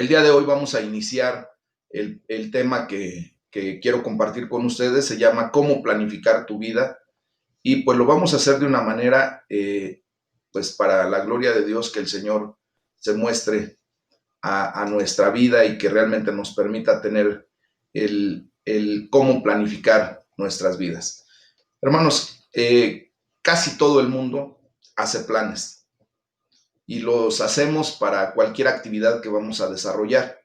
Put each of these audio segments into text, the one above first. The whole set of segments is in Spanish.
El día de hoy vamos a iniciar el tema que quiero compartir con ustedes. Se llama cómo planificar tu vida, y pues lo vamos a hacer de una manera, pues para la gloria de Dios, que el Señor se muestre a nuestra vida y que realmente nos permita tener el cómo planificar nuestras vidas. Hermanos, casi todo el mundo hace planes y los hacemos para cualquier actividad que vamos a desarrollar.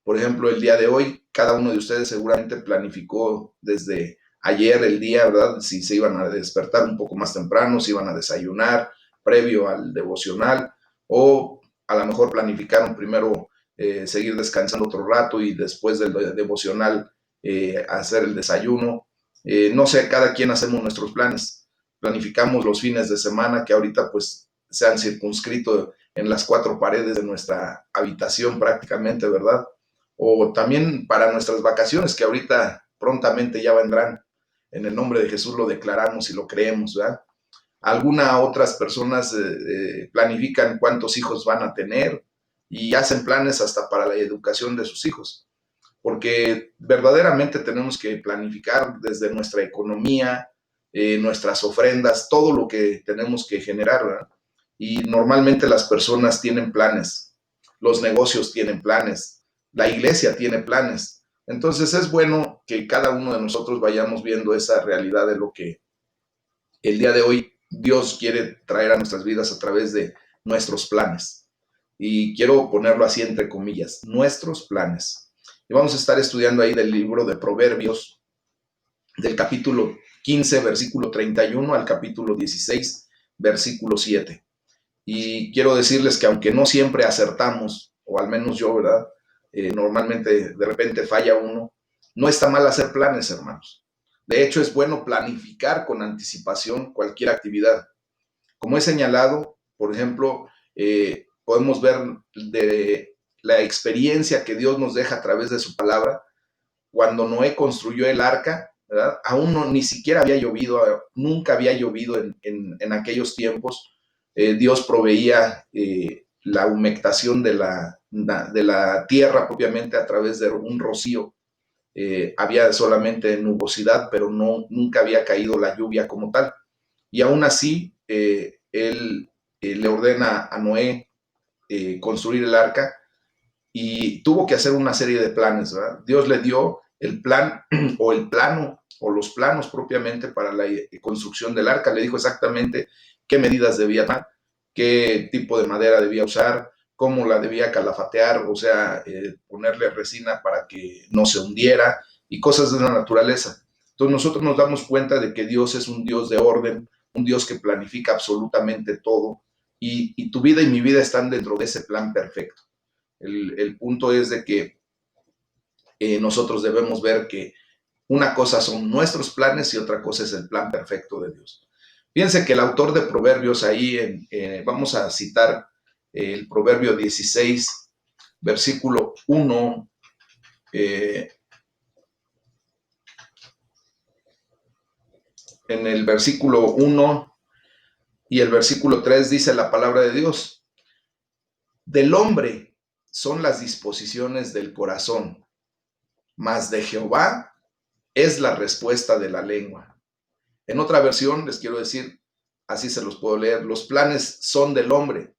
Por ejemplo, el día de hoy, cada uno de ustedes seguramente planificó desde ayer el día, ¿verdad? Si se iban a despertar un poco más temprano, si iban a desayunar previo al devocional, o a lo mejor planificaron primero seguir descansando otro rato y después del devocional hacer el desayuno. No sé, cada quien hacemos nuestros planes. Planificamos los fines de semana que ahorita pues se han circunscrito en las cuatro paredes de nuestra habitación prácticamente, ¿verdad? O también para nuestras vacaciones, que ahorita prontamente ya vendrán. En el nombre de Jesús lo declaramos y lo creemos, ¿verdad? Algunas otras personas planifican cuántos hijos van a tener y hacen planes hasta para la educación de sus hijos, porque verdaderamente tenemos que planificar desde nuestra economía, nuestras ofrendas, todo lo que tenemos que generar, ¿verdad? Y normalmente las personas tienen planes, los negocios tienen planes, la iglesia tiene planes. Entonces es bueno que cada uno de nosotros vayamos viendo esa realidad de lo que el día de hoy Dios quiere traer a nuestras vidas a través de nuestros planes. Y quiero ponerlo así entre comillas, nuestros planes. Y vamos a estar estudiando ahí del libro de Proverbios, del capítulo 15, versículo 31 al capítulo 16, versículo 7. Y quiero decirles que aunque no siempre acertamos, o al menos yo, ¿verdad? Normalmente de repente falla uno, no está mal hacer planes, hermanos. De hecho, es bueno planificar con anticipación cualquier actividad. Como he señalado, por ejemplo, podemos ver de la experiencia que Dios nos deja a través de su palabra. Cuando Noé construyó el arca, ¿verdad? Aún no, ni siquiera había llovido, nunca había llovido en aquellos tiempos. Dios proveía la humectación de la tierra propiamente a través de un rocío. Había solamente nubosidad, pero no, nunca había caído la lluvia como tal. Y aún así, él le ordena a Noé construir el arca y tuvo que hacer una serie de planes, ¿verdad? Dios le dio el plan o el plano o los planos propiamente para la construcción del arca. Le dijo exactamente qué medidas debía tomar, qué tipo de madera debía usar, cómo la debía calafatear, o sea, ponerle resina para que no se hundiera y cosas de la naturaleza. Entonces nosotros nos damos cuenta de que Dios es un Dios de orden, un Dios que planifica absolutamente todo, y tu vida y mi vida están dentro de ese plan perfecto. El punto es de que nosotros debemos ver que una cosa son nuestros planes y otra cosa es el plan perfecto de Dios. Fíjense que el autor de Proverbios ahí, vamos a citar el Proverbio 16, versículo 1, en el versículo 1 y el versículo 3 dice la palabra de Dios: del hombre son las disposiciones del corazón, mas de Jehová es la respuesta de la lengua. En otra versión les quiero decir, así se los puedo leer: los planes son del hombre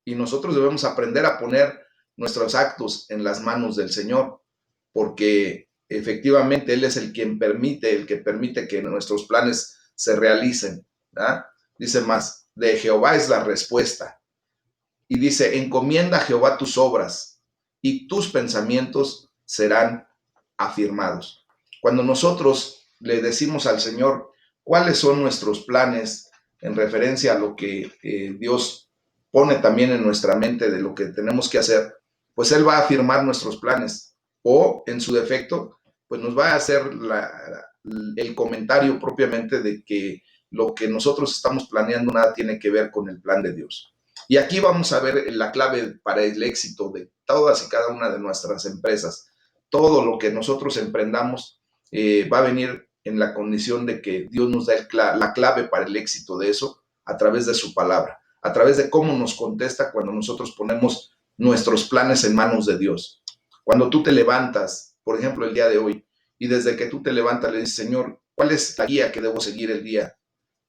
y nosotros debemos aprender a poner nuestros actos en las manos del Señor, porque efectivamente Él es el que permite que nuestros planes se realicen, ¿verdad? Dice más, de Jehová es la respuesta. Y dice, encomienda a Jehová tus obras y tus pensamientos serán afirmados. Cuando nosotros le decimos al Señor cuáles son nuestros planes en referencia a lo que Dios pone también en nuestra mente de lo que tenemos que hacer, pues Él va a afirmar nuestros planes, o en su defecto, pues nos va a hacer el comentario propiamente de que lo que nosotros estamos planeando nada tiene que ver con el plan de Dios. Y aquí vamos a ver la clave para el éxito de todas y cada una de nuestras empresas. Todo lo que nosotros emprendamos va a venir en la condición de que Dios nos da la clave para el éxito de eso a través de su palabra, a través de cómo nos contesta cuando nosotros ponemos nuestros planes en manos de Dios. Cuando tú te levantas, por ejemplo, el día de hoy, y desde que tú te levantas le dices, Señor, ¿cuál es la guía que debo seguir el día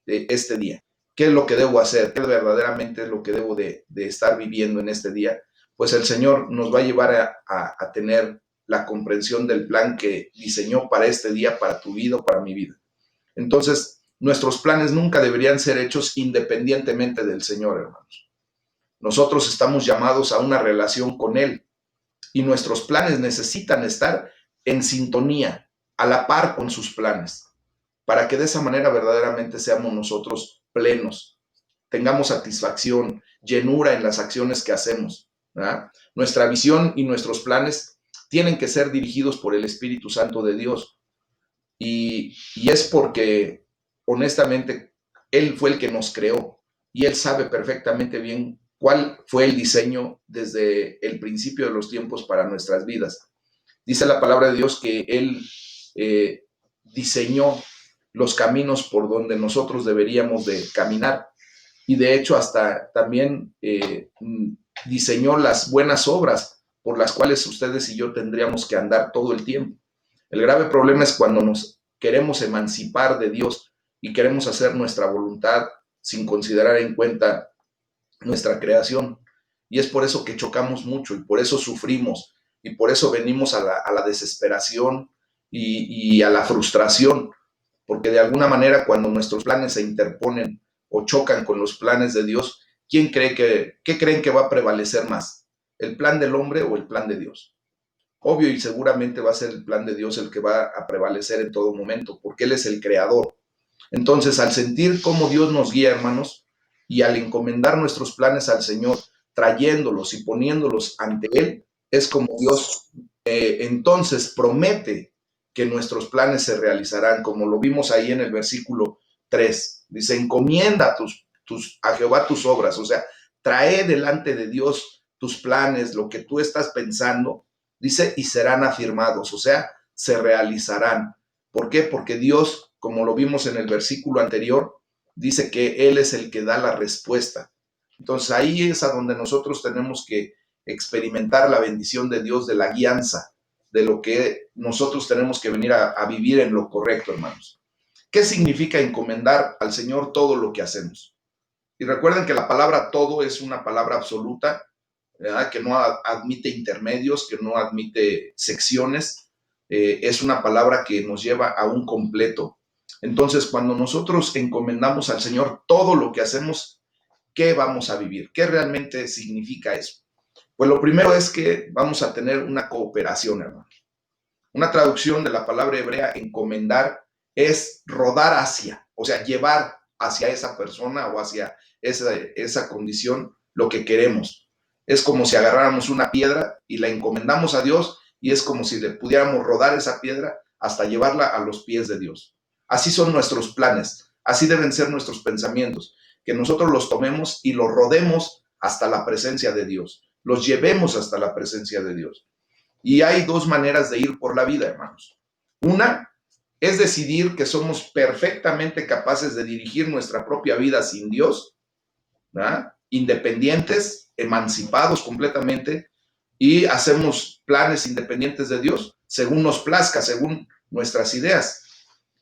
de este día? ¿Qué es lo que debo hacer? ¿Qué verdaderamente es lo que debo de estar viviendo en este día? Pues el Señor nos va a llevar a tener la comprensión del plan que diseñó para este día, para tu vida o para mi vida. Entonces, nuestros planes nunca deberían ser hechos independientemente del Señor, hermanos. Nosotros estamos llamados a una relación con Él y nuestros planes necesitan estar en sintonía, a la par con sus planes, para que de esa manera verdaderamente seamos nosotros plenos, tengamos satisfacción, llenura en las acciones que hacemos, ¿verdad? Nuestra visión y nuestros planes tienen que ser dirigidos por el Espíritu Santo de Dios. Y es porque, honestamente, Él fue el que nos creó y Él sabe perfectamente bien cuál fue el diseño desde el principio de los tiempos para nuestras vidas. Dice la palabra de Dios que Él diseñó los caminos por donde nosotros deberíamos de caminar. Y de hecho hasta también diseñó las buenas obras por las cuales ustedes y yo tendríamos que andar todo el tiempo. El grave problema es cuando nos queremos emancipar de Dios y queremos hacer nuestra voluntad sin considerar en cuenta nuestra creación. Y es por eso que chocamos mucho y por eso sufrimos y por eso venimos a la desesperación y a la frustración, porque de alguna manera cuando nuestros planes se interponen o chocan con los planes de Dios, ¿qué creen que va a prevalecer más? ¿El plan del hombre o el plan de Dios? Obvio y seguramente va a ser el plan de Dios el que va a prevalecer en todo momento, porque Él es el creador. Entonces, al sentir cómo Dios nos guía, hermanos, y al encomendar nuestros planes al Señor, trayéndolos y poniéndolos ante Él, es como Dios entonces promete que nuestros planes se realizarán, como lo vimos ahí en el versículo 3. Dice, encomienda a Jehová tus obras, o sea, trae delante de Dios tus planes, lo que tú estás pensando, dice, y serán afirmados, o sea, se realizarán. ¿Por qué? Porque Dios, como lo vimos en el versículo anterior, dice que Él es el que da la respuesta. Entonces ahí es a donde nosotros tenemos que experimentar la bendición de Dios, de la guianza, de lo que nosotros tenemos que venir a vivir en lo correcto, hermanos. ¿Qué significa encomendar al Señor todo lo que hacemos? Y recuerden que la palabra todo es una palabra absoluta, ¿verdad? Que no admite intermedios, que no admite secciones, es una palabra que nos lleva a un completo. Entonces, cuando nosotros encomendamos al Señor todo lo que hacemos, ¿qué vamos a vivir? ¿Qué realmente significa eso? Pues lo primero es que vamos a tener una cooperación, hermano. Una traducción de la palabra hebrea encomendar es rodar hacia, o sea, llevar hacia esa persona o hacia esa condición lo que queremos. Es como si agarráramos una piedra y la encomendamos a Dios y es como si le pudiéramos rodar esa piedra hasta llevarla a los pies de Dios. Así son nuestros planes, así deben ser nuestros pensamientos, que nosotros los tomemos y los rodemos hasta la presencia de Dios, los llevemos hasta la presencia de Dios. Y hay dos maneras de ir por la vida, hermanos. Una es decidir que somos perfectamente capaces de dirigir nuestra propia vida sin Dios, ¿verdad? Independientes, emancipados completamente, y hacemos planes independientes de Dios, según nos plazca, según nuestras ideas.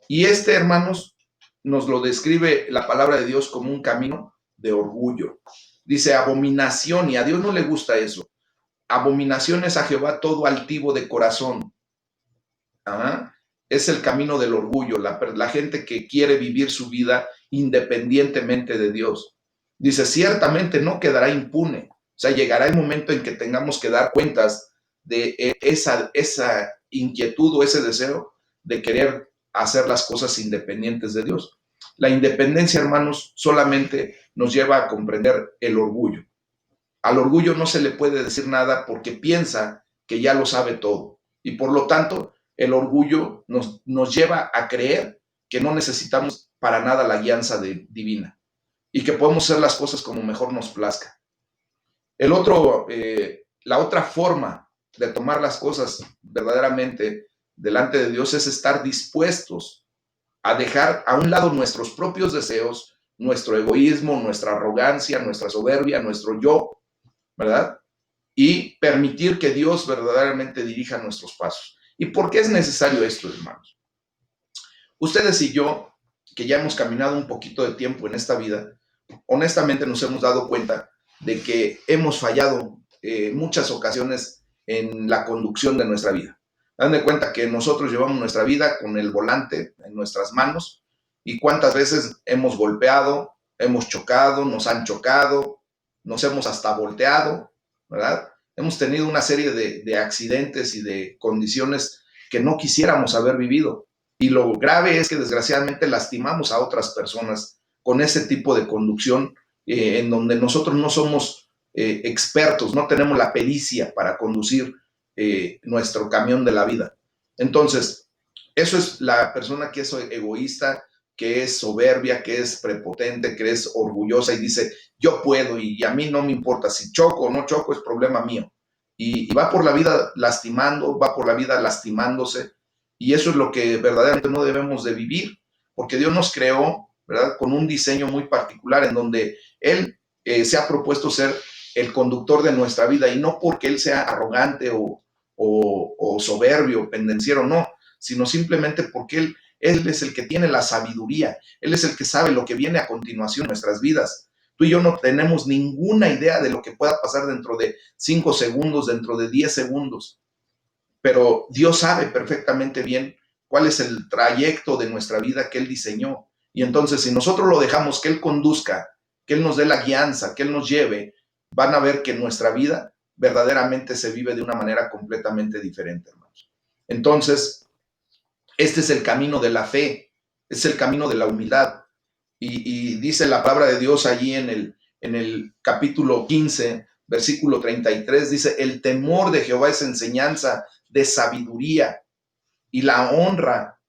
Y hermanos, nos lo describe la palabra de Dios como un camino de orgullo. Dice abominación, y a Dios no le gusta eso. Abominación es a Jehová todo altivo de corazón. Ajá. Es el camino del orgullo, la gente que quiere vivir su vida independientemente de Dios. Dice, ciertamente no quedará impune. O sea, llegará el momento en que tengamos que dar cuentas de esa inquietud o ese deseo de querer hacer las cosas independientes de Dios. La independencia, hermanos, solamente nos lleva a comprender el orgullo. Al orgullo no se le puede decir nada porque piensa que ya lo sabe todo. Y por lo tanto, el orgullo nos lleva a creer que no necesitamos para nada la guianza divina y que podemos hacer las cosas como mejor nos plazca. La otra forma de tomar las cosas verdaderamente delante de Dios es estar dispuestos a dejar a un lado nuestros propios deseos, nuestro egoísmo, nuestra arrogancia, nuestra soberbia, nuestro yo, ¿verdad? y permitir que Dios verdaderamente dirija nuestros pasos. ¿Y por qué es necesario esto, hermanos? Ustedes y yo, que ya hemos caminado un poquito de tiempo en esta vida, honestamente nos hemos dado cuenta de que hemos fallado muchas ocasiones en la conducción de nuestra vida. Dan de cuenta que nosotros llevamos nuestra vida con el volante en nuestras manos y cuántas veces hemos golpeado, hemos chocado, nos han chocado, nos hemos hasta volteado, ¿verdad? Hemos tenido una serie de accidentes y de condiciones que no quisiéramos haber vivido. Y lo grave es que desgraciadamente lastimamos a otras personas con ese tipo de conducción en donde nosotros no somos expertos, no tenemos la pericia para conducir nuestro camión de la vida. Entonces, eso es la persona que es egoísta, que es soberbia, que es prepotente, que es orgullosa y dice, yo puedo y a mí no me importa, si choco o no choco es problema mío. Y va por la vida lastimando, va por la vida lastimándose, y eso es lo que verdaderamente no debemos de vivir, porque Dios nos creó, ¿verdad?, con un diseño muy particular en donde Él se ha propuesto ser el conductor de nuestra vida, y no porque Él sea arrogante o soberbio o pendenciero, no, sino simplemente porque Él es el que tiene la sabiduría, Él es el que sabe lo que viene a continuación en nuestras vidas. Tú y yo no tenemos ninguna idea de lo que pueda pasar dentro de 5 segundos, dentro de 10 segundos, pero Dios sabe perfectamente bien cuál es el trayecto de nuestra vida que Él diseñó. Y entonces, si nosotros lo dejamos que Él conduzca, que Él nos dé la guianza, que Él nos lleve, van a ver que nuestra vida verdaderamente se vive de una manera completamente diferente, hermanos. Entonces, este es el camino de la fe, es el camino de la humildad. Y dice la palabra de Dios allí en el capítulo 15, versículo 33, dice, el temor de Jehová es enseñanza de sabiduría y la honra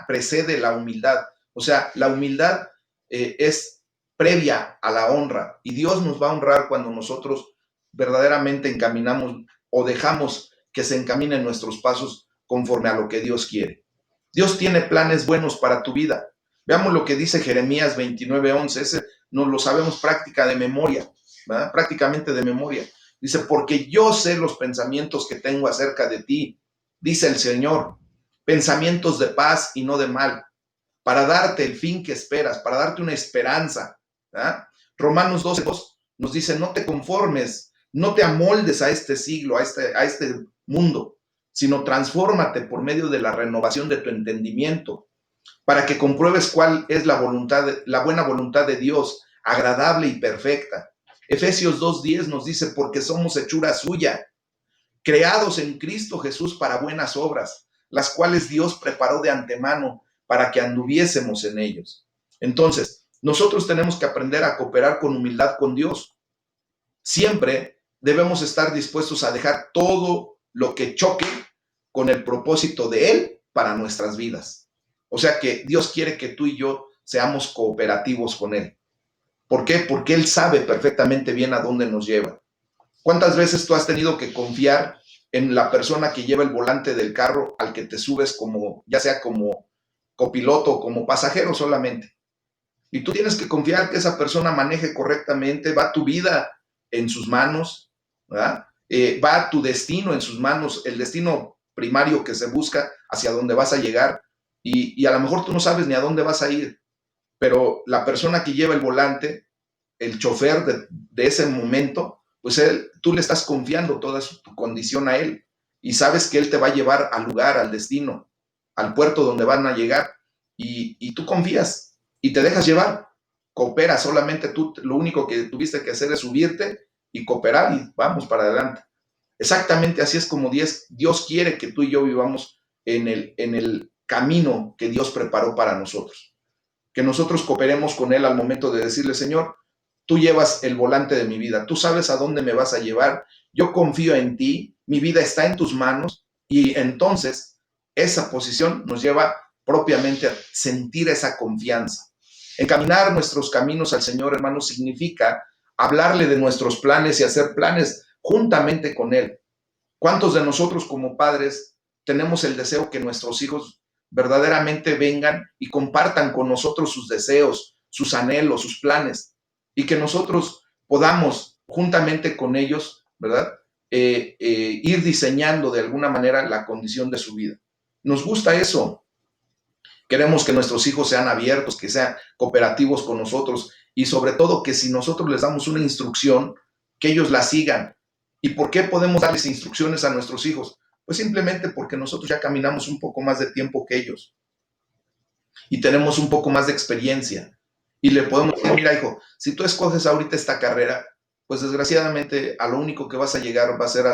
precede la humildad. O sea, la humildad es previa a la honra, y Dios nos va a honrar cuando nosotros verdaderamente encaminamos o dejamos que se encaminen nuestros pasos conforme a lo que Dios quiere. Dios tiene planes buenos para tu vida. Veamos lo que dice Jeremías 29:11. Ese nos lo sabemos prácticamente de memoria. Dice, porque yo sé los pensamientos que tengo acerca de ti, dice el Señor, pensamientos de paz y no de mal, para darte el fin que esperas, para darte una esperanza. ¿Verdad? Romanos 12:2 nos dice, no te conformes, no te amoldes a este siglo, a este mundo, sino transfórmate por medio de la renovación de tu entendimiento, para que compruebes cuál es la buena voluntad de Dios, agradable y perfecta. Efesios 2:10 nos dice, porque somos hechura suya, creados en Cristo Jesús para buenas obras, las cuales Dios preparó de antemano para que anduviésemos en ellos. Entonces, nosotros tenemos que aprender a cooperar con humildad con Dios. Siempre debemos estar dispuestos a dejar todo lo que choque con el propósito de Él para nuestras vidas. O sea que Dios quiere que tú y yo seamos cooperativos con Él. ¿Por qué? Porque Él sabe perfectamente bien a dónde nos lleva. ¿Cuántas veces tú has tenido que confiar en la persona que lleva el volante del carro al que te subes como, ya sea como copiloto o como pasajero solamente? Y tú tienes que confiar que esa persona maneje correctamente, va tu vida en sus manos, ¿verdad? Va tu destino en sus manos, el destino primario que se busca, hacia dónde vas a llegar, y a lo mejor tú no sabes ni a dónde vas a ir, pero la persona que lleva el volante, el chofer de ese momento, pues tú le estás confiando toda tu condición a él, y sabes que él te va a llevar al lugar, al destino, al puerto donde van a llegar, y tú confías y te dejas llevar, cooperas, solamente tú lo único que tuviste que hacer es subirte y cooperar y vamos para adelante. Exactamente así es como Dios quiere que tú y yo vivamos en el camino que Dios preparó para nosotros. Que nosotros cooperemos con Él al momento de decirle, Señor, tú llevas el volante de mi vida, tú sabes a dónde me vas a llevar, yo confío en ti, mi vida está en tus manos, y entonces esa posición nos lleva propiamente a sentir esa confianza. Encaminar nuestros caminos al Señor, hermanos, significa hablarle de nuestros planes y hacer planes juntamente con Él. ¿Cuántos de nosotros como padres tenemos el deseo que nuestros hijos verdaderamente vengan y compartan con nosotros sus deseos, sus anhelos, sus planes, y que nosotros podamos juntamente con ellos, ¿verdad?, ir diseñando de alguna manera la condición de su vida. Nos gusta eso. Queremos que nuestros hijos sean abiertos, que sean cooperativos con nosotros y sobre todo que si nosotros les damos una instrucción, que ellos la sigan. ¿Y por qué podemos darles instrucciones a nuestros hijos? Pues simplemente porque nosotros ya caminamos un poco más de tiempo que ellos y tenemos un poco más de experiencia. Y le podemos decir, mira hijo, si tú escoges ahorita esta carrera, pues desgraciadamente a lo único que vas a llegar va a ser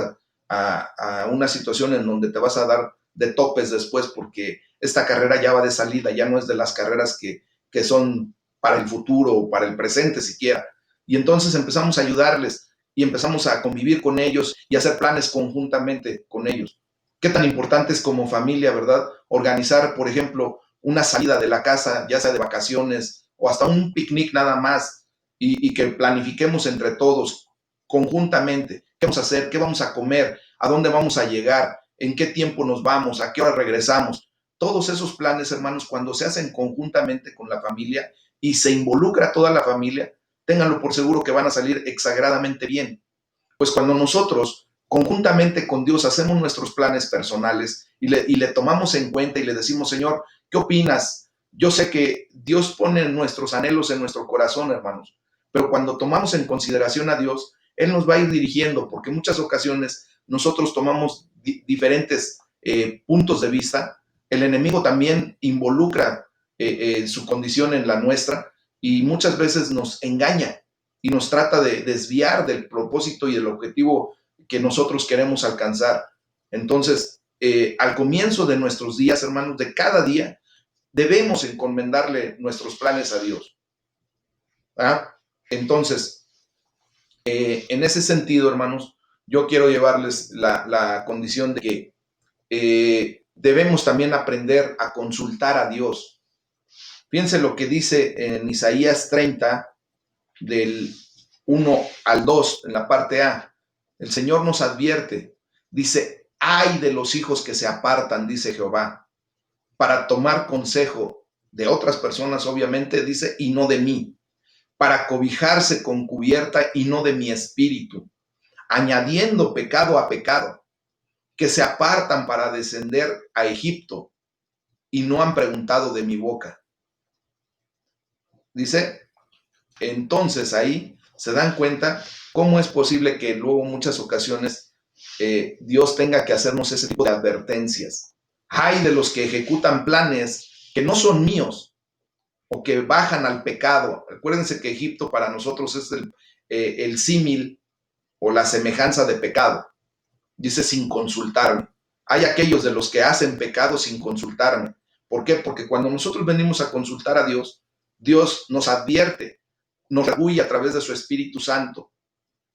a una situación en donde te vas a dar de topes después, porque esta carrera ya va de salida, ya no es de las carreras que son para el futuro o para el presente siquiera. Y entonces empezamos a ayudarles y empezamos a convivir con ellos y hacer planes conjuntamente con ellos. Qué tan importante es como familia, ¿verdad? Organizar, por ejemplo, una salida de la casa, ya sea de vacaciones o hasta un picnic nada más, y que planifiquemos entre todos conjuntamente qué vamos a hacer, qué vamos a comer, a dónde vamos a llegar, en qué tiempo nos vamos, a qué hora regresamos. Todos esos planes, hermanos, cuando se hacen conjuntamente con la familia y se involucra toda la familia, ténganlo por seguro que van a salir exageradamente bien. Pues cuando nosotros conjuntamente con Dios hacemos nuestros planes personales y le tomamos en cuenta y le decimos, Señor, ¿qué opinas? Yo sé que Dios pone nuestros anhelos en nuestro corazón, hermanos, pero cuando tomamos en consideración a Dios, Él nos va a ir dirigiendo, porque en muchas ocasiones nosotros tomamos diferentes puntos de vista. El enemigo también involucra su condición en la nuestra y muchas veces nos engaña y nos trata de desviar del propósito y del objetivo que nosotros queremos alcanzar. Entonces, al comienzo de nuestros días, hermanos, de cada día, debemos encomendarle nuestros planes a Dios. ¿Ah? Entonces, en ese sentido, hermanos, yo quiero llevarles la condición de que debemos también aprender a consultar a Dios. Fíjense lo que dice en Isaías 30, del 1 al 2, en la parte A. El Señor nos advierte, dice, ay de los hijos que se apartan, dice Jehová, para tomar consejo de otras personas, obviamente, dice, y no de mí, para cobijarse con cubierta y no de mi espíritu, añadiendo pecado a pecado, que se apartan para descender a Egipto y no han preguntado de mi boca. Dice, entonces ahí se dan cuenta cómo es posible que luego en muchas ocasiones Dios tenga que hacernos ese tipo de advertencias. Hay de los que ejecutan planes que no son míos o que bajan al pecado. Acuérdense que Egipto para nosotros es el símil o la semejanza de pecado. Dice sin consultarme. Hay aquellos de los que hacen pecado sin consultarme. ¿Por qué? Porque cuando nosotros venimos a consultar a Dios, Dios nos advierte, nos redarguye a través de su Espíritu Santo,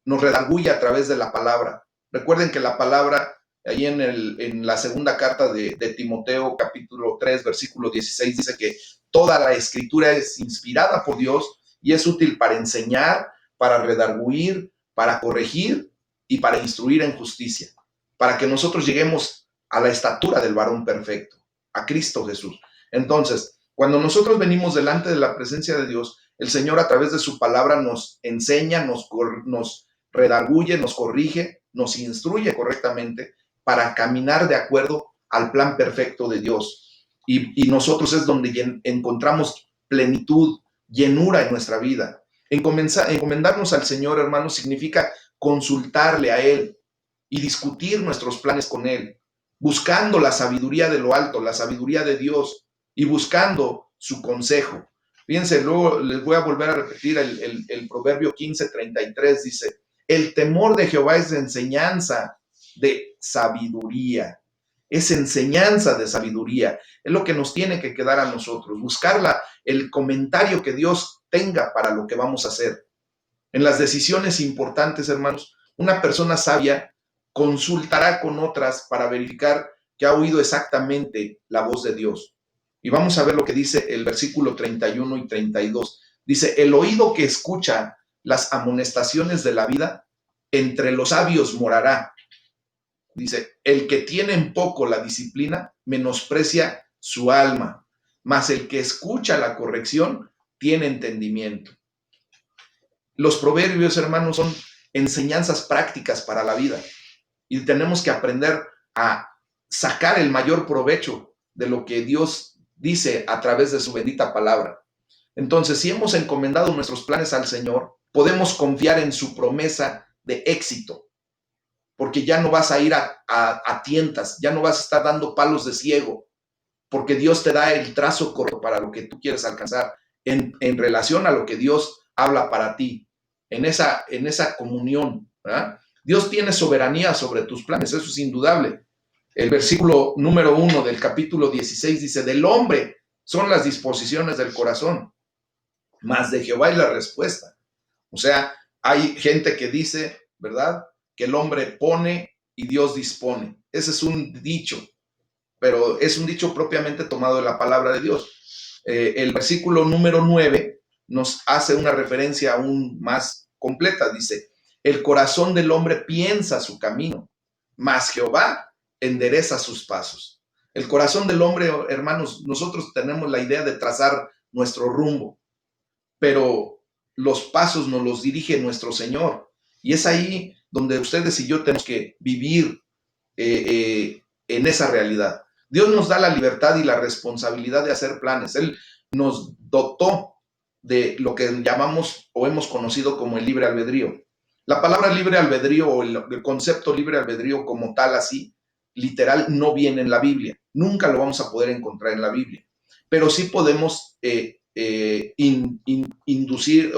nos redarguye a través de la palabra. Recuerden que la palabra, ahí en la segunda carta de Timoteo, capítulo 3, versículo 16, dice que toda la escritura es inspirada por Dios y es útil para enseñar, para redarguir, para corregir y para instruir en justicia, para que nosotros lleguemos a la estatura del varón perfecto, a Cristo Jesús. Entonces, cuando nosotros venimos delante de la presencia de Dios, el Señor a través de su palabra nos enseña, nos redarguye, nos corrige, nos instruye correctamente para caminar de acuerdo al plan perfecto de Dios. Y nosotros es donde encontramos plenitud, llenura en nuestra vida. Encomendarnos al Señor, hermanos, significa consultarle a Él y discutir nuestros planes con Él, buscando la sabiduría de lo alto, la sabiduría de Dios y buscando su consejo. Fíjense, luego les voy a volver a repetir el Proverbio 15:33, dice, el temor de Jehová es enseñanza de sabiduría. Es enseñanza de sabiduría. Es lo que nos tiene que quedar a nosotros. Buscar el comentario que Dios tenga para lo que vamos a hacer. En las decisiones importantes, hermanos, una persona sabia consultará con otras para verificar que ha oído exactamente la voz de Dios. Y vamos a ver lo que dice el versículo 31 y 32. Dice, el oído que escucha las amonestaciones de la vida, entre los sabios morará. Dice, el que tiene en poco la disciplina, menosprecia su alma, mas el que escucha la corrección, tiene entendimiento. Los proverbios, hermanos, son enseñanzas prácticas para la vida. y tenemos que aprender a sacar el mayor provecho de lo que Dios dice a través de su bendita palabra. Entonces, si hemos encomendado nuestros planes al Señor, podemos confiar en su promesa de éxito, porque ya no vas a ir a tientas, ya no vas a estar dando palos de ciego, porque Dios te da el trazo correcto para lo que tú quieres alcanzar en relación a lo que Dios habla para ti, en esa comunión, ¿verdad? Dios tiene soberanía sobre tus planes, eso es indudable. El versículo número 1 del capítulo 16 dice, del hombre son las disposiciones del corazón, mas de Jehová es la respuesta. O sea, hay gente que dice, ¿verdad?, que el hombre pone y Dios dispone. Ese es un dicho, pero es un dicho propiamente tomado de la palabra de Dios. El versículo número 9 nos hace una referencia aún más completa. Dice, el corazón del hombre piensa su camino, mas Jehová endereza sus pasos. El corazón del hombre, hermanos, nosotros tenemos la idea de trazar nuestro rumbo, pero los pasos nos los dirige nuestro Señor. Y es ahí donde ustedes y yo tenemos que vivir en esa realidad. Dios nos da la libertad y la responsabilidad de hacer planes. Él nos dotó de lo que llamamos o hemos conocido como el libre albedrío. La palabra libre albedrío o el concepto libre albedrío como tal así, literal, no viene en la Biblia. Nunca lo vamos a poder encontrar en la Biblia. Pero sí podemos inducir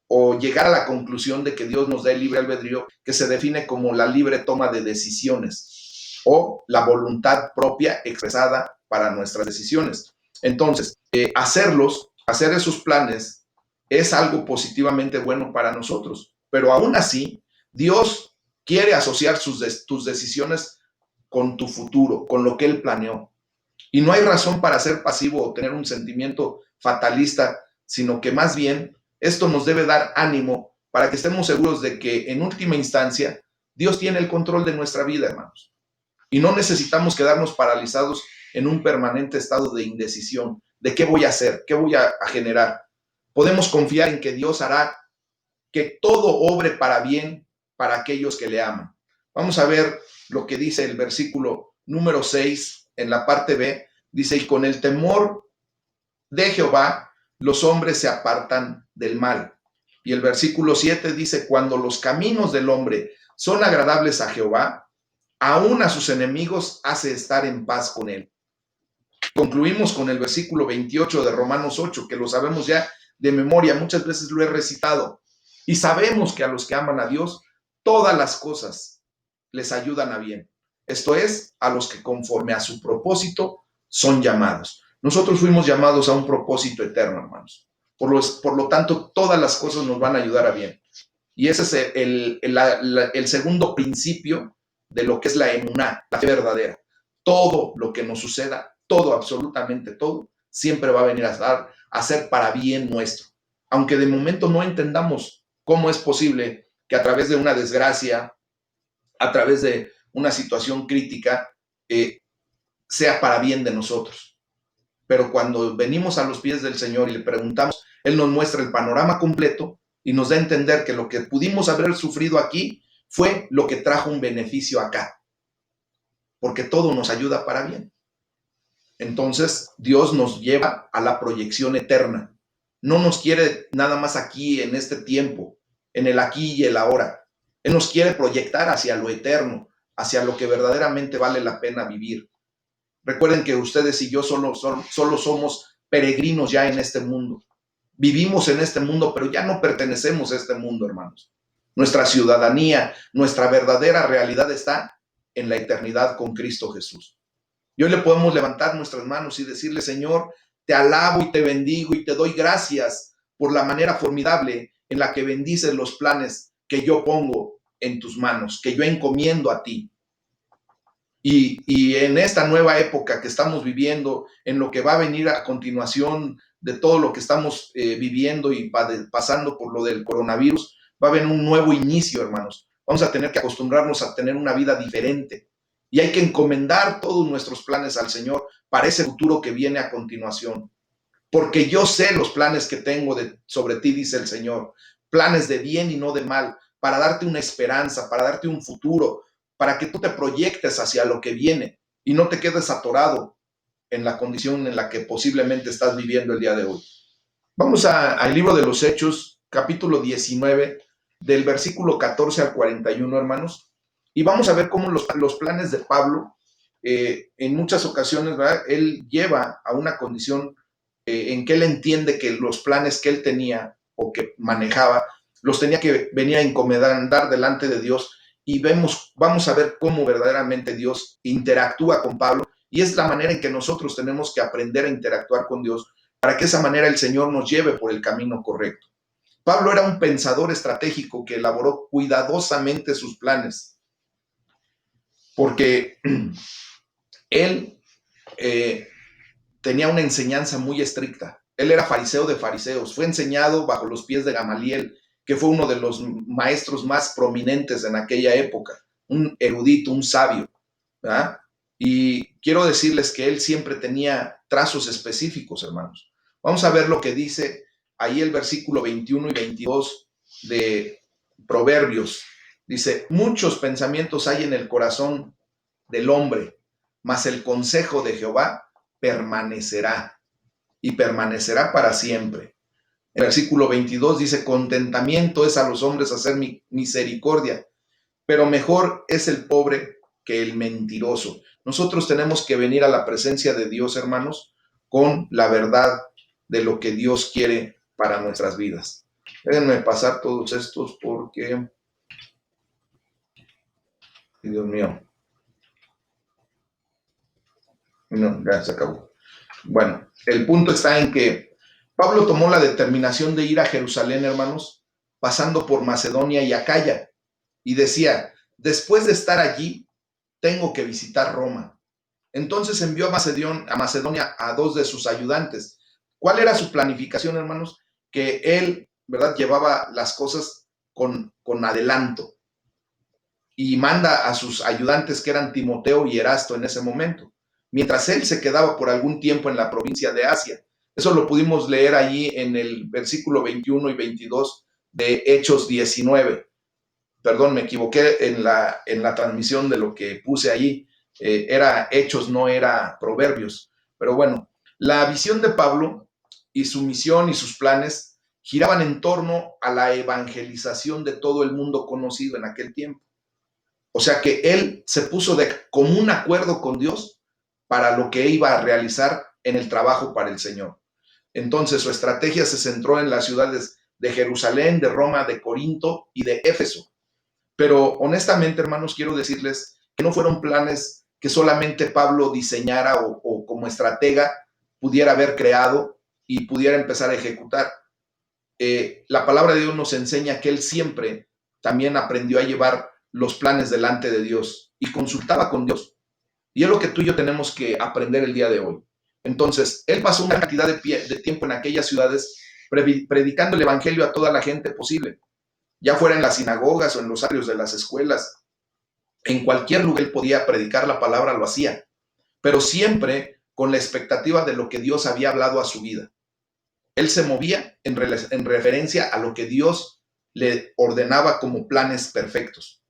o llegar a la conclusión de que Dios nos da el libre albedrío, que se define como la libre toma de decisiones o la voluntad propia expresada para nuestras decisiones. Entonces, hacer esos planes es algo positivamente bueno para nosotros, pero aún así, Dios quiere asociar tus decisiones con tu futuro, con lo que Él planeó. Y no hay razón para ser pasivo o tener un sentimiento fatalista, sino que más bien esto nos debe dar ánimo para que estemos seguros de que en última instancia Dios tiene el control de nuestra vida, hermanos. Y no necesitamos quedarnos paralizados en un permanente estado de indecisión de qué voy a hacer, qué voy a generar. Podemos confiar en que Dios hará que todo obre para bien para aquellos que le aman. Vamos a ver lo que dice el versículo número 6 en la parte B. Dice, y con el temor de Jehová los hombres se apartan del mal. Y el versículo 7 dice, cuando los caminos del hombre son agradables a Jehová, aún a sus enemigos hace estar en paz con él. Concluimos con el versículo 28 de Romanos 8, que lo sabemos ya de memoria, muchas veces lo he recitado. Y sabemos que a los que aman a Dios, todas las cosas les ayudan a bien. Esto es, a los que conforme a su propósito son llamados. Nosotros fuimos llamados a un propósito eterno, hermanos. Por lo tanto, todas las cosas nos van a ayudar a bien. Y ese es el segundo principio de lo que es la emuná, la fe verdadera. Todo lo que nos suceda, todo, absolutamente todo, siempre va a venir a ser para bien nuestro. Aunque de momento no entendamos cómo es posible que a través de una desgracia, a través de una situación crítica, sea para bien de nosotros. Pero cuando venimos a los pies del Señor y le preguntamos, Él nos muestra el panorama completo y nos da a entender que lo que pudimos haber sufrido aquí fue lo que trajo un beneficio acá, porque todo nos ayuda para bien. Entonces, Dios nos lleva a la proyección eterna. No nos quiere nada más aquí en este tiempo, en el aquí y el ahora. Él nos quiere proyectar hacia lo eterno, hacia lo que verdaderamente vale la pena vivir. Recuerden que ustedes y yo solo somos peregrinos ya en este mundo. Vivimos en este mundo, pero ya no pertenecemos a este mundo, hermanos. Nuestra ciudadanía, nuestra verdadera realidad está en la eternidad con Cristo Jesús. Y hoy le podemos levantar nuestras manos y decirle, Señor, te alabo y te bendigo y te doy gracias por la manera formidable en la que bendices los planes que yo pongo en tus manos, que yo encomiendo a ti. Y en esta nueva época que estamos viviendo, en lo que va a venir a continuación de todo lo que estamos viviendo y pasando por lo del coronavirus, va a haber un nuevo inicio, hermanos. Vamos a tener que acostumbrarnos a tener una vida diferente. Y hay que encomendar todos nuestros planes al Señor para ese futuro que viene a continuación. Porque yo sé los planes que tengo sobre ti, dice el Señor. Planes de bien y no de mal, para darte una esperanza, para darte un futuro, para que tú te proyectes hacia lo que viene y no te quedes atorado en la condición en la que posiblemente estás viviendo el día de hoy. Vamos al libro de los Hechos, capítulo 19, del versículo 14 al 41, hermanos, y vamos a ver cómo los planes de Pablo, en muchas ocasiones, ¿verdad?, él lleva a una condición en que él entiende que los planes que él tenía o que manejaba, los tenía que venir a encomendar delante de Dios, y vamos a ver cómo verdaderamente Dios interactúa con Pablo, y es la manera en que nosotros tenemos que aprender a interactuar con Dios, para que de esa manera el Señor nos lleve por el camino correcto. Pablo era un pensador estratégico que elaboró cuidadosamente sus planes, porque él tenía una enseñanza muy estricta. Él era fariseo de fariseos, fue enseñado bajo los pies de Gamaliel, que fue uno de los maestros más prominentes en aquella época, un erudito, un sabio, ¿verdad? Y quiero decirles que él siempre tenía trazos específicos, hermanos. Vamos a ver lo que dice ahí el versículo 21 y 22 de Proverbios. Dice, muchos pensamientos hay en el corazón del hombre, mas el consejo de Jehová permanecerá y permanecerá para siempre. El versículo 22 dice, contentamiento es a los hombres hacer misericordia, pero mejor es el pobre que el mentiroso. Nosotros tenemos que venir a la presencia de Dios, hermanos, con la verdad de lo que Dios quiere para nuestras vidas. Déjenme pasar todos estos porque, Dios mío, no, ya se acabó. Bueno, el punto está en que Pablo tomó la determinación de ir a Jerusalén, hermanos, pasando por Macedonia y Acaya, y decía, después de estar allí, tengo que visitar Roma. Entonces envió a Macedonia a dos de sus ayudantes. ¿Cuál era su planificación, hermanos? Que él, ¿verdad?, llevaba las cosas con adelanto, y manda a sus ayudantes, que eran Timoteo y Erasto en ese momento, mientras él se quedaba por algún tiempo en la provincia de Asia. Eso lo pudimos leer allí en el versículo 21 y 22 de Hechos 19. Perdón, me equivoqué en la transmisión de lo que puse allí. Era Hechos, no era Proverbios. Pero bueno, la visión de Pablo y su misión y sus planes giraban en torno a la evangelización de todo el mundo conocido en aquel tiempo. O sea que él se puso de común acuerdo con Dios para lo que iba a realizar en el trabajo para el Señor. Entonces su estrategia se centró en las ciudades de Jerusalén, de Roma, de Corinto y de Éfeso. Pero honestamente, hermanos, quiero decirles que no fueron planes que solamente Pablo diseñara o como estratega pudiera haber creado y pudiera empezar a ejecutar. La palabra de Dios nos enseña que él siempre también aprendió a llevar los planes delante de Dios y consultaba con Dios. Y es lo que tú y yo tenemos que aprender el día de hoy. Entonces, él pasó una cantidad de tiempo en aquellas ciudades predicando el evangelio a toda la gente posible, ya fuera en las sinagogas o en los atrios de las escuelas. En cualquier lugar él podía predicar la palabra, lo hacía, pero siempre con la expectativa de lo que Dios había hablado a su vida. Él se movía en referencia a lo que Dios le ordenaba como planes perfectos.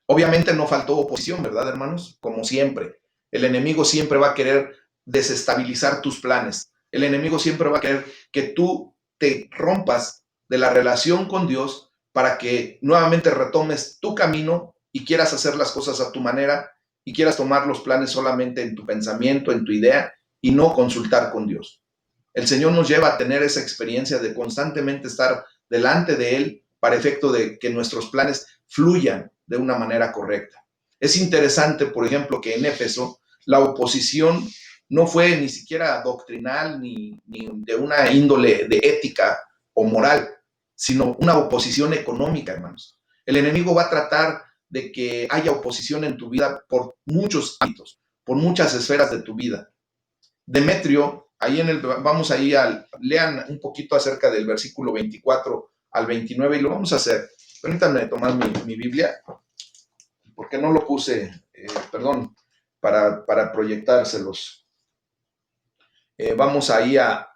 Obviamente no faltó oposición, ¿verdad, hermanos? Como siempre. El enemigo siempre va a querer desestabilizar tus planes. El enemigo siempre va a querer que tú te rompas de la relación con Dios para que nuevamente retomes tu camino y quieras hacer las cosas a tu manera y quieras tomar los planes solamente en tu pensamiento, en tu idea y no consultar con Dios. El Señor nos lleva a tener esa experiencia de constantemente estar delante de Él para efecto de que nuestros planes fluyan de una manera correcta. Es interesante, por ejemplo, que en Éfeso la oposición no fue ni siquiera doctrinal ni de una índole de ética o moral, sino una oposición económica, hermanos. El enemigo va a tratar de que haya oposición en tu vida por muchos ámbitos, por muchas esferas de tu vida. Demetrio, vamos ahí lean un poquito acerca del versículo 24 al 29 y lo vamos a hacer. Permítanme tomar mi Biblia, porque no lo puse, perdón, para proyectárselos. Vamos ahí a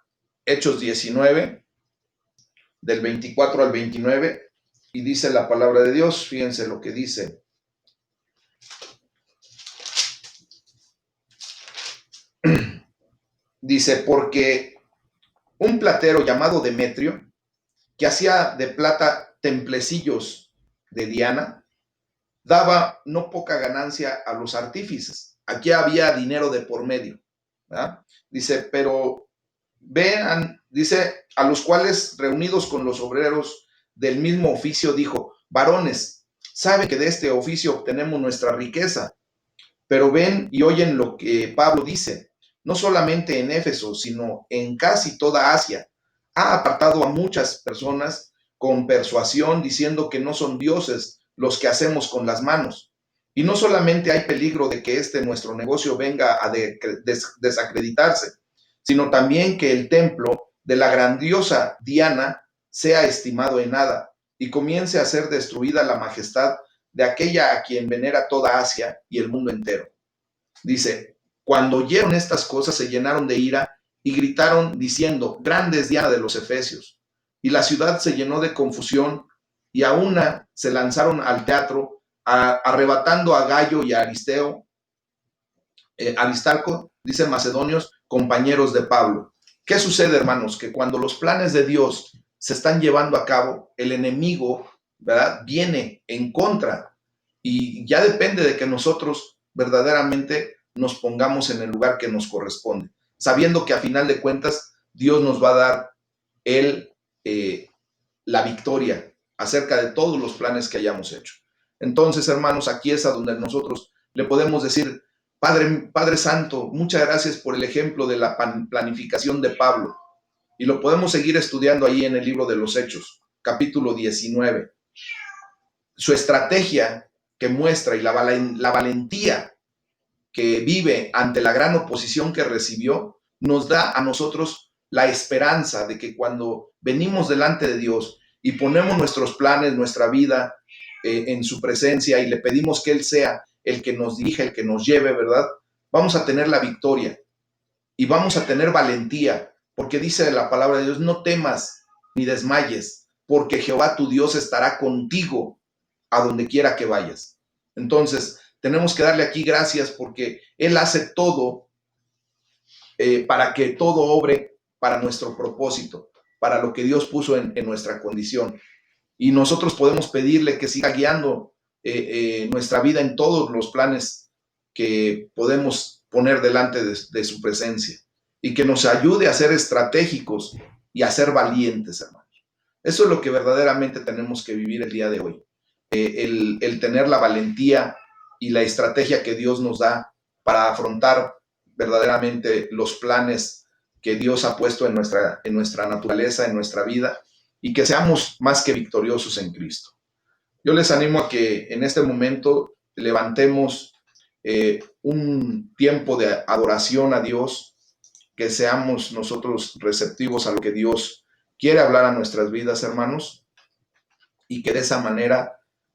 Hechos 19, del 24 al 29, y dice la palabra de Dios, fíjense lo que dice. Dice, porque un platero llamado Demetrio, que hacía de plata templecillos de Diana, daba no poca ganancia a los artífices. Aquí había dinero de por medio, ¿verdad? Dice, pero vean, dice, a los cuales reunidos con los obreros del mismo oficio, dijo, varones, saben que de este oficio obtenemos nuestra riqueza, pero ven y oyen lo que Pablo dice, no solamente en Éfeso, sino en casi toda Asia. Ha apartado a muchas personas con persuasión, diciendo que no son dioses los que hacemos con las manos. Y no solamente hay peligro de que nuestro negocio venga a desacreditarse, sino también que el templo de la grandiosa Diana sea estimado en nada y comience a ser destruida la majestad de aquella a quien venera toda Asia y el mundo entero. Dice, cuando oyeron estas cosas se llenaron de ira y gritaron diciendo, grande es Diana de los Efesios. Y la ciudad se llenó de confusión y a una se lanzaron al teatro, arrebatando a Gallo y a Aristarco, dicen macedonios, compañeros de Pablo. ¿Qué sucede, hermanos? Que cuando los planes de Dios se están llevando a cabo, el enemigo, ¿verdad?, viene en contra y ya depende de que nosotros verdaderamente nos pongamos en el lugar que nos corresponde, sabiendo que a final de cuentas Dios nos va a dar el, la victoria acerca de todos los planes que hayamos hecho. Entonces, hermanos, aquí es a donde nosotros le podemos decir, Padre Santo, muchas gracias por el ejemplo de la planificación de Pablo. Y lo podemos seguir estudiando ahí en el libro de los Hechos, capítulo 19. Su estrategia que muestra y la valentía que vive ante la gran oposición que recibió, nos da a nosotros la esperanza de que cuando venimos delante de Dios y ponemos nuestros planes, nuestra vida en su presencia y le pedimos que Él sea el que nos dirija, el que nos lleve, ¿verdad? Vamos a tener la victoria y vamos a tener valentía, porque dice la palabra de Dios, no temas ni desmayes, porque Jehová tu Dios estará contigo a donde quiera que vayas. Entonces, tenemos que darle aquí gracias porque Él hace todo para que todo obre para nuestro propósito, para lo que Dios puso en nuestra condición. Y nosotros podemos pedirle que siga guiando nuestra vida en todos los planes que podemos poner delante de su presencia y que nos ayude a ser estratégicos y a ser valientes, hermanos. Eso es lo que verdaderamente tenemos que vivir el día de hoy. El tener la valentía y la estrategia que Dios nos da para afrontar verdaderamente los planes que Dios ha puesto en nuestra naturaleza, en nuestra vida, y que seamos más que victoriosos en Cristo. Yo les animo a que en este momento levantemos un tiempo de adoración a Dios, que seamos nosotros receptivos a lo que Dios quiere hablar a nuestras vidas, hermanos, y que de esa manera